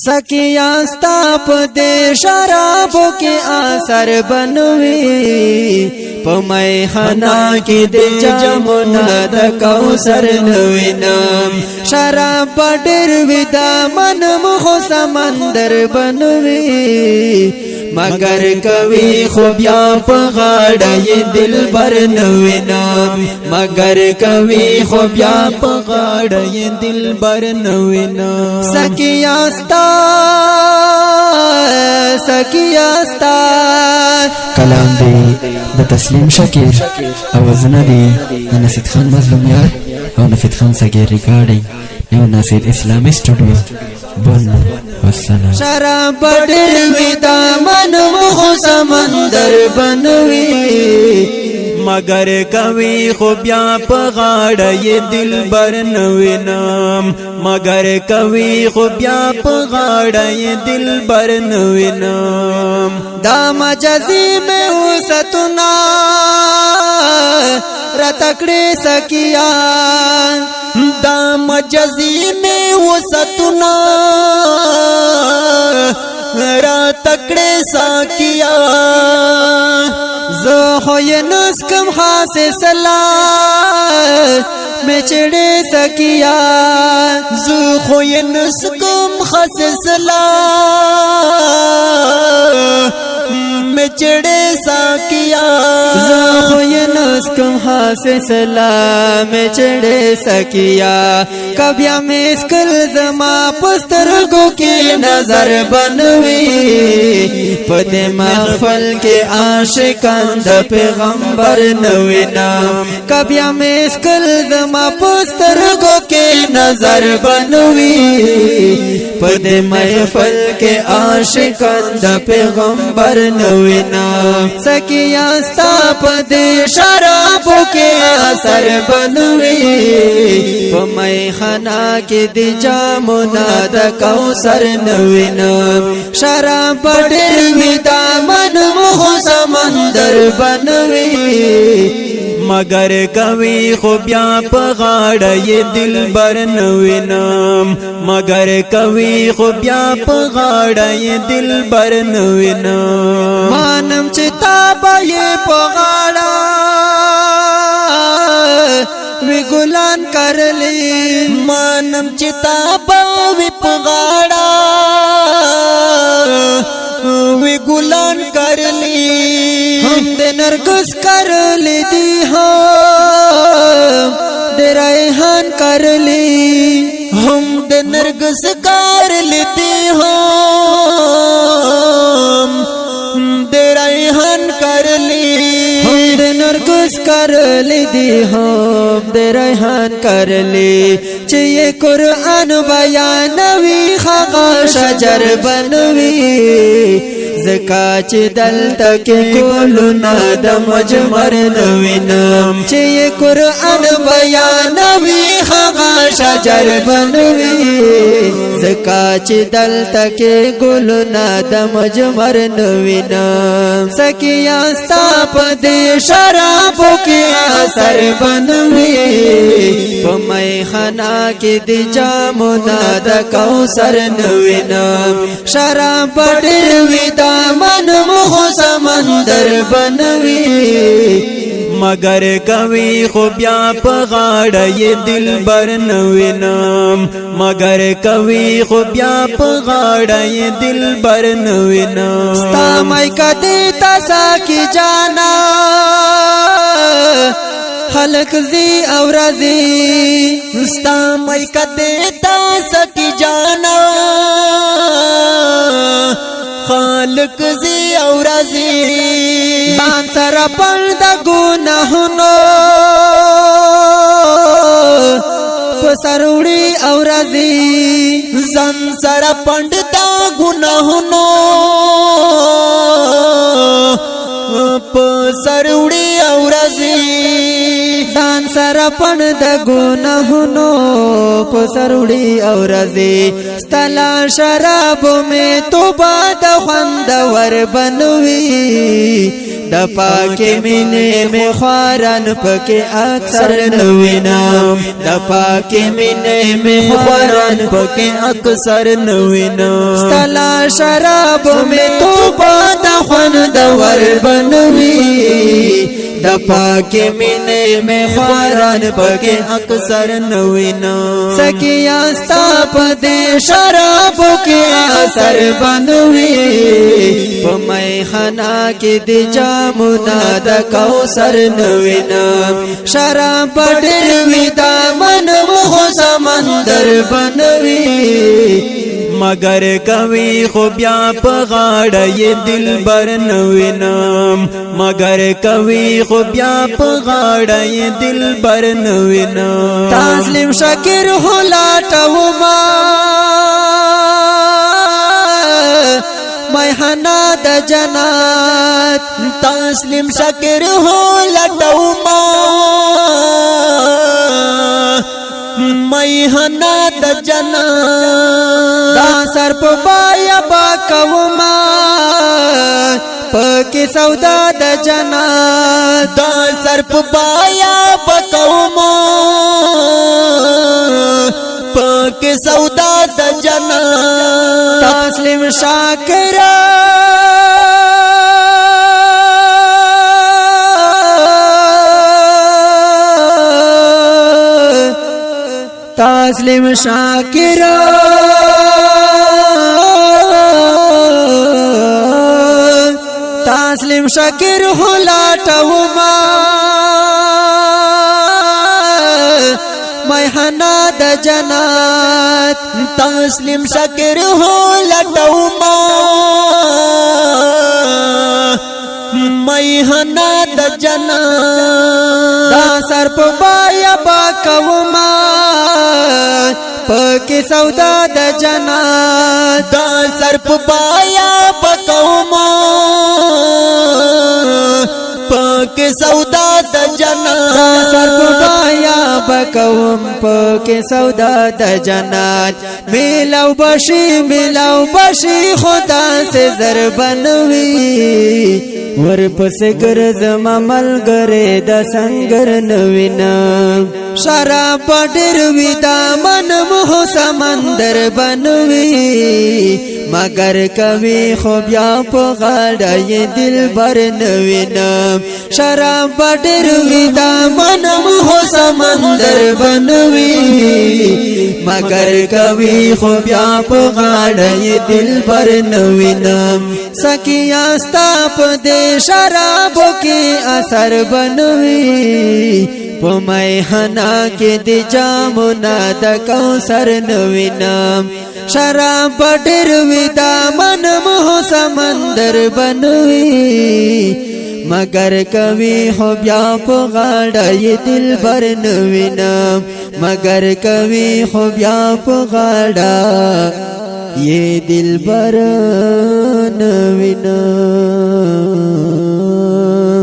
سکیا ستا پدې شرابو کې اثر بنوي پمای خنا کې د جامونه د کوثر نوینم شراب ډېر ودا من مخ سمندر بنوي مگر کوي خو بیا په غاړه دل بر نوینم مگر کوي خو بیا په غاړه دل بر نوینم سکیا ستا کلام دی د تسلیم شکیر اوازونه دی د نصیب خان مظلوم یار او نفید خان سګیر ریکارډینګ یو ناصر اسلامي سټوډیو بن والسلام شراب ډېر ودا من مخ سمندر بنوي مگر کوي خو بیا په غاړه دل بر نوینم مگر کوي خو بیا په غاړه دل بر نوینم دا مجازي مې وستنا رتکړې سکیا دا مجازي مې وستنا رتکړې سکیا زه خو یې نسکم خاصه سلام میچړې سکیا زه خو یې نسکم خاصه سلام میچړې سکیا زه خو یې نسکم خاصه سلام میچړې سکیا کبیا مسکل زما پسترګو کې نظر بنوي پدې محفل کې عاشقان د پیغمبر نوینم کبیا مسکل زما پسترګو کې نظر بنوي پدې محفل کې عاشقان د پیغمبر نوینم سکیا ستا پدې شرابو کې اثر بنوي پمای خنا کې د جامونه د کوثر نوینم شراب ډېر ودا من مخ سمندر بنوي مگر کوي خو بیا په غاړه دل بر نوینم مگر کوي خو بیا په غاړه دل بر نوینم مانم چې تا به په غاړه وی ګلان کرلی مانم چې تا به په غاړه وی ګلان کرلی هم د نرګس کرلی دی هم د ریحان کرلی هم د نرګس کرلی دی هم د ریحان کرلی هم د نرګس کرلی دی هم د ریحان کرلی چې قرآن بیانوي خغا شجر بنوي زکا چې دلته کې ګلونه د مجمر نوینم چې قرآن بیانوي هغه شجر بنوي زکا چې دلته کې ګلونه د مجمر نوینم سکیا ستا پدې شرابو کې اثر بنوي پمای خنا کې د جامونه د کوثر نوینم شراب ډېر ودا من مخ سمندر بنوي مگر کوي خو بیا په غاړه دل بر نوینم مگر کوي خو بیا په غاړه دل بر نوینم ستا مای کدی تاسا کی جانا خلق زی او رضی ستا مای کدی تاسا کی جانا خالق زی او رضی ځان سره پند ګناهونو پسروړي او رضی ځان سره پند ګناهونو پسروړي او رضی ځان سره پند ګناهونو پسروړي او رضی ستلا شراب میں توبہ د خوندور بنوي د پاکي مینې می خواران پکې اکثر نوینم د پاکي مینې می خواران پکې اکثر نوینم ستلا شراب می توبه د خوند ور بنوي د پاکي مینې می خواران پکې اکثر نوینم سکیا ستا په دې شراب کې اثر بنوي په مې خنا کې د جامونه د کوثر نوینم شراب ډېر وی دا من مخ سمندر بنوي مگر کوي خو بیا په غاړه یې دلبر نوینم مگر کوي خو بیا په غاړه یې دلبر نوینم تسلیم شکر هلاټو ما میخانه د جنت تسلیم شکر هلاټو ما میخانه د جنت دا سر په بایا با کوما پکې سودا د جنت دا سر په بایا با کوما پکې سودا د جنت تسلیم شاکر تسلیم شاکر تسلیم شاکر هلاټو ما میخانه د جنت تسلیم شاکر هلاټو ما میخانه د جنت دا سر په بایا با کوما پکې سودا د جنت دا سر په بایا با کوما پکې سودا د جنت دا سر په بایا با کوم پکې سودا د جنت میلاو بشي خدا سے زر بنوي ورپسې ګرځم ملګری د سنگر نوینم شراب ډېر وی دا من مخ سمندر بنوي مگر کوي خو بیا په غاړه یې دلبر نوینم شراب ډېر وی دا من مخ سمندر بنوي مگر کوي خو بیا په غاړه یې دلبر نوینم سکیا ستا په دې شرابو کې اثر بنوي په میخانه کې د جامونه د کوثر نوینم شراب ډېر وی دا من مخ سمندر بنوي مگر کوي خو بیا په غاړه یې دلبر نوینم مگر کوي خو بیا په غاړه یې دلبر نوینم